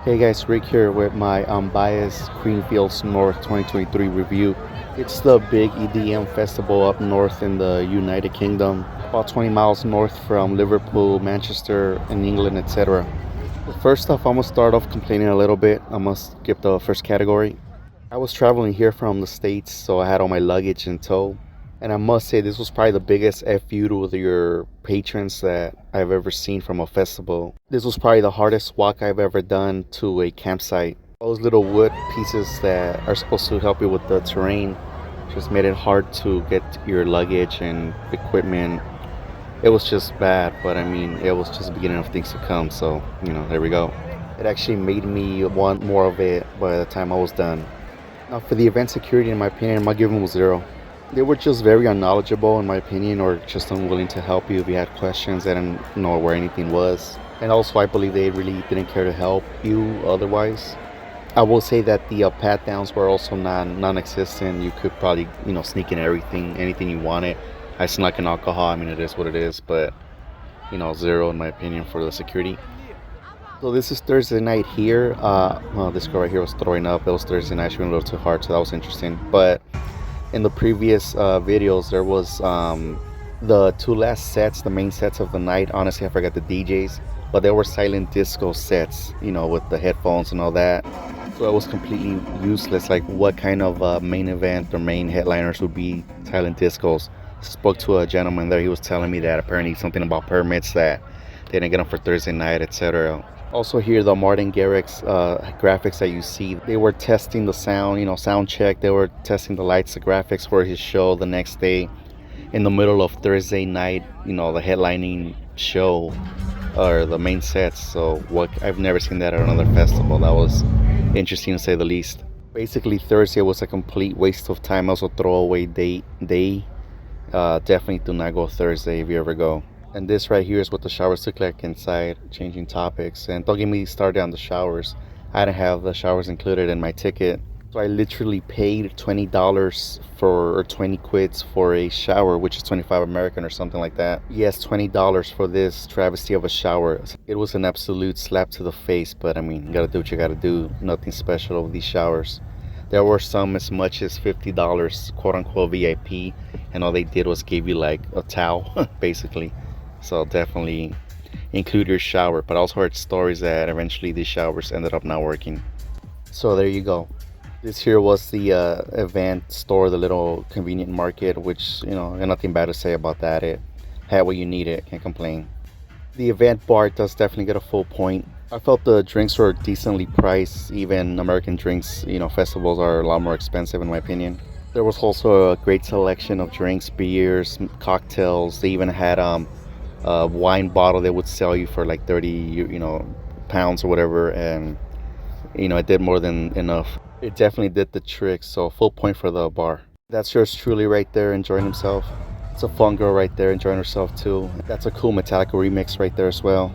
Hey guys, Rick here with my unbiased Creamfields North 2023 review. It's the big EDM festival up north in the United Kingdom, about 20 miles north from Liverpool, Manchester, and England, etc. First off, I'm gonna start off complaining a little bit. I must skip the first category. I was traveling here from the States, so I had all my luggage in tow. And I must say, this was probably the biggest FU to your patrons that I've ever seen from a festival. This was probably the hardest walk I've ever done to a campsite. Those little wood pieces that are supposed to help you with the terrain just made it hard to get your luggage and equipment. It was just bad, but I mean, it was just the beginning of things to come, so, there we go. It actually made me want more of it by the time I was done. Now, for the event security, in my opinion, I'm gonna give them a 0. They were just very unknowledgeable, in my opinion, or just unwilling to help you if you had questions. They didn't know where anything was. And also, I believe they really didn't care to help you otherwise. I will say that the pat downs were also non-existent. You could probably, sneak in anything you wanted. I snuck in alcohol. I mean, it is what it is, but, 0 in my opinion for the security. So this is Thursday night here. Well, this girl right here was throwing up. It was Thursday night. She went a little too hard, so that was interesting. But in the previous videos, there was the two last sets, the main sets of the night. Honestly, I forgot the DJs, but they were silent disco sets, with the headphones and all that. So it was completely useless. Like, what kind of main event or main headliners would be silent discos? Spoke to a gentleman there. He was telling me that apparently something about permits that they didn't get them for Thursday night, etc. Also here, the Martin Garrix graphics that you see, they were testing the sound, sound check. They were testing the lights, the graphics for his show the next day in the middle of Thursday night, the headlining show or the main sets. So I've never seen that at another festival. That was interesting to say the least. Basically, Thursday was a complete waste of time. Also, throwaway day. Definitely do not go Thursday if you ever go. And this right here is what the showers look like inside, changing topics. And don't get me started on the showers. I didn't have the showers included in my ticket. So I literally paid $20 or 20 quids for a shower, which is 25 American or something like that. Yes, $20 for this travesty of a shower. It was an absolute slap to the face, but I mean, you gotta do what you gotta do. Nothing special with these showers. There were some as much as $50, quote unquote VIP, and all they did was give you like a towel, basically. So definitely include your shower. But I also heard stories that eventually these showers ended up not working. So there you go. This here was the event store, the little convenient market, which, nothing bad to say about that. It had what you needed, can't complain. The event bar does definitely get a full point. I felt the drinks were decently priced. Even American drinks, festivals are a lot more expensive in my opinion. There was also a great selection of drinks, beers, cocktails. They even had a wine bottle they would sell you for like 30 pounds or whatever, and it did more than enough. It definitely did the trick, so full point for the bar. That's yours truly right there, enjoying himself. It's a fun girl right there, enjoying herself too. That's a cool Metallica remix right there as well.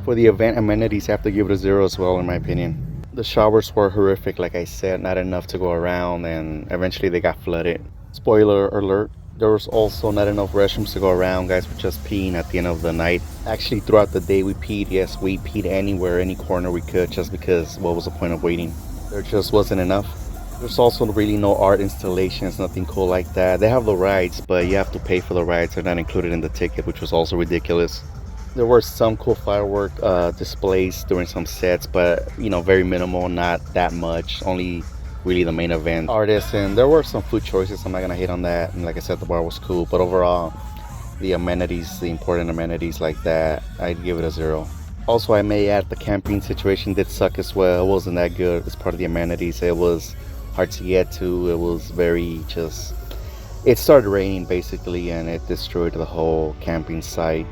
For the event amenities, I have to give it a 0 as well in my opinion. The showers were horrific, like I said, not enough to go around, and eventually they got flooded. Spoiler alert, there was also not enough restrooms to go around. Guys were just peeing at the end of the night. Actually, throughout the day we peed. Yes, we peed anywhere, any corner we could, just because what was the point of waiting? There just wasn't enough. There's also really no art installations, nothing cool like that. They have the rides, but you have to pay for the rides. They're not included in the ticket, which was also ridiculous. There were some cool firework displays during some sets, but very minimal, not that much. Only really the main event artists, and there were some food choices. I'm not gonna hate on that. And like I said, the bar was cool, but overall, the amenities, the important amenities like that, I'd give it a 0. Also, I may add the camping situation did suck as well. It wasn't that good as part of the amenities. It was hard to get to. It was very just. It started raining basically, and it destroyed the whole camping site.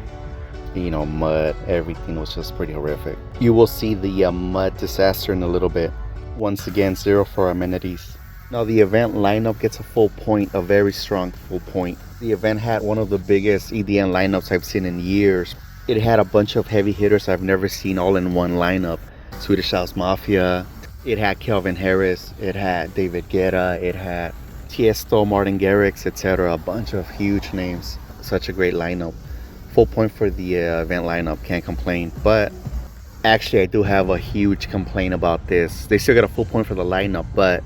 Mud, everything was just pretty horrific. You will see the mud disaster in a little bit. Once again, 0 for amenities. Now the event lineup gets a full point, a very strong full point. The event had one of the biggest EDM lineups I've seen in years. It had a bunch of heavy hitters I've never seen all in one lineup. Swedish House Mafia, it had Calvin Harris, it had David Guetta, it had Tiesto, Martin Garrix, etc. A bunch of huge names. Such a great lineup. Full point for the event lineup, can't complain. But Actually, I do have a huge complaint about this. They still got a full point for the lineup, but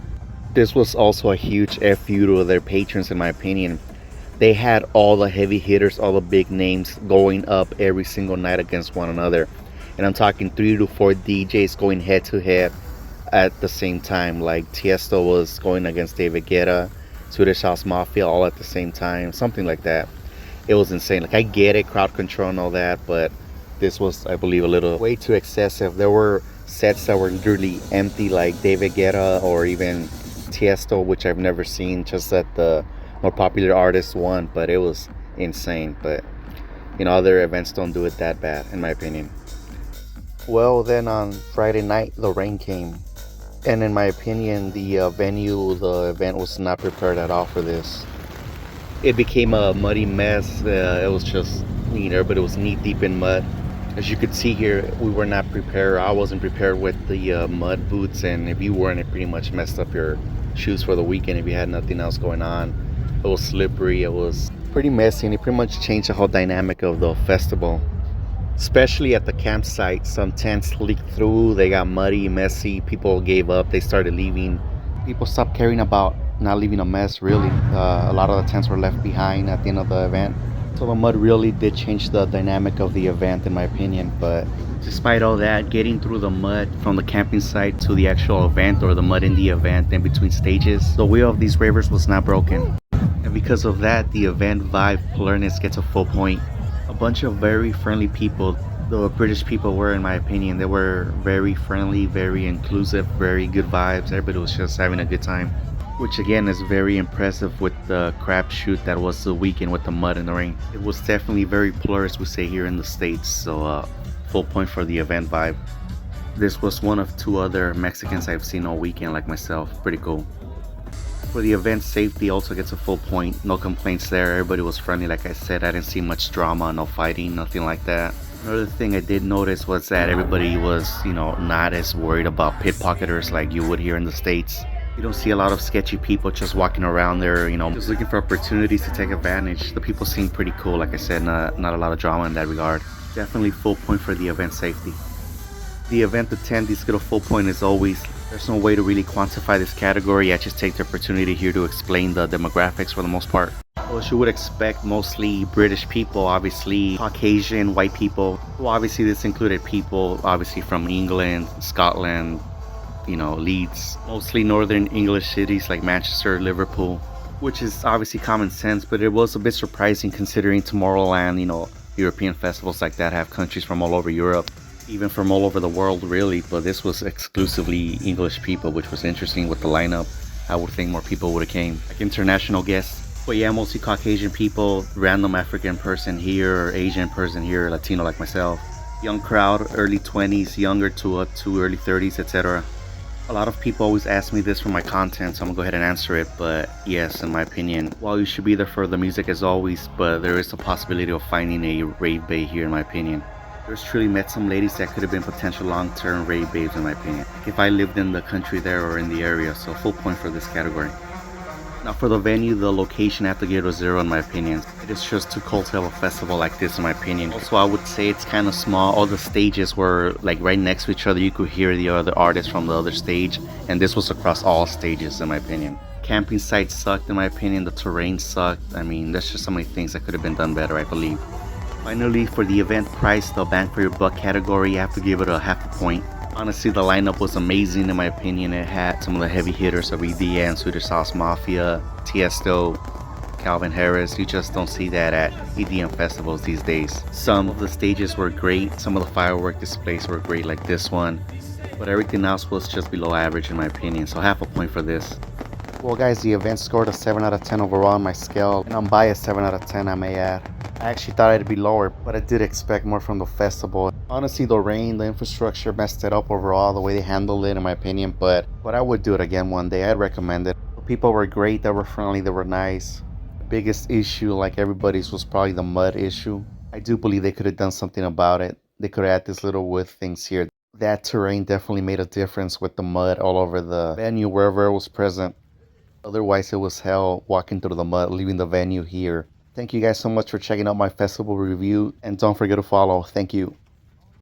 this was also a huge FU to their patrons, in my opinion. They had all the heavy hitters, all the big names going up every single night against one another. And I'm talking 3 to 4 DJs going head to head at the same time. Like Tiesto was going against David Guetta, Swedish House Mafia, all at the same time, something like that. It was insane. Like, I get it, crowd control and all that, but this was, I believe, a little way too excessive. There were sets that were literally empty, like David Guetta or even Tiesto, which I've never seen, just that the more popular artist won, but it was insane. But other events don't do it that bad, in my opinion. Well, then on Friday night, the rain came. And in my opinion, the venue, the event was not prepared at all for this. It became a muddy mess. It was just, everybody was knee deep in mud. As you could see here, we were not prepared. I wasn't prepared with the mud boots, and if you weren't, it pretty much messed up your shoes for the weekend if you had nothing else going on. It was slippery. It was pretty messy, and it pretty much changed the whole dynamic of the festival. Especially at the campsite, some tents leaked through. They got muddy, messy. People gave up. They started leaving. People stopped caring about not leaving a mess, really. A lot of the tents were left behind at the end of the event. So the mud really did change the dynamic of the event, in my opinion. But despite all that, getting through the mud from the camping site to the actual event, or the mud in the event in between stages, the wheel of these ravers was not broken. And because of that, the event vibe blurriness gets a full point. A bunch of very friendly people. The British people were, in my opinion, they were very friendly, very inclusive, very good vibes. Everybody was just having a good time, which again is very impressive with the crapshoot that was the weekend with the mud and the rain. It was definitely very plurist, we say here in the States, so full point for the event vibe. This was one of 2 other Mexicans I've seen all weekend like myself. Pretty cool. For the event safety also gets a full point. No complaints there. Everybody was friendly, like I said. I didn't see much drama, no fighting, nothing like that. Another thing I did notice was that everybody was, not as worried about pickpocketers like you would here in the States. You don't see a lot of sketchy people just walking around there, just looking for opportunities to take advantage. The people seem pretty cool, like I said, not a lot of drama in that regard. Definitely full point for the event safety. The event attendees get a full point as always. There's no way to really quantify this category. I just take the opportunity here to explain the demographics for the most part. Well, as you would expect, mostly British people, obviously Caucasian, white people. Well, obviously this included people obviously from England, Scotland, Leeds, mostly northern English cities like Manchester, Liverpool, which is obviously common sense, but it was a bit surprising considering Tomorrowland, European festivals like that have countries from all over Europe, even from all over the world really, but this was exclusively English people, which was interesting with the lineup. I would think more people would have came, like international guests. But yeah, mostly Caucasian people, random African person here, or Asian person here, Latino like myself. Young crowd, early 20s, younger to early 30s, etc. A lot of people always ask me this for my content, so I'm gonna go ahead and answer it. But yes, in my opinion, while you should be there for the music as always, but there is a possibility of finding a rave bae here, in my opinion. There's truly met some ladies that could have been potential long-term rave babes, in my opinion, if I lived in the country there or in the area, so full point for this category. Now for the venue, the location had to give it a 0 in my opinion. It is just too cold to have a festival like this, in my opinion. Also, I would say it's kind of small. All the stages were like right next to each other. You could hear the other artists from the other stage, and this was across all stages, in my opinion. Camping site sucked, in my opinion. The terrain sucked. I mean, there's just so many things that could have been done better, I believe. Finally, for the event price, the bang for your buck category, you have to give it a half a point. Honestly, the lineup was amazing in my opinion. It had some of the heavy hitters of EDM, Swedish House Mafia, Tiesto, Calvin Harris. You just don't see that at EDM festivals these days. Some of the stages were great, some of the firework displays were great like this one, but everything else was just below average in my opinion, so half a point for this. Well guys, the event scored a 7 out of 10 overall on my scale, and I'm biased 7 out of 10 I may add. I actually thought it'd be lower, but I did expect more from the festival. Honestly, the rain, the infrastructure messed it up overall, the way they handled it in my opinion, but I would do it again one day. I'd recommend it. The people were great, they were friendly, they were nice. The biggest issue, like everybody's, was probably the mud issue. I do believe they could have done something about it. They could have had this little wood things here. That terrain definitely made a difference with the mud all over the venue, wherever it was present. Otherwise, it was hell walking through the mud, leaving the venue here. Thank you guys so much for checking out my festival review, and don't forget to follow. Thank you.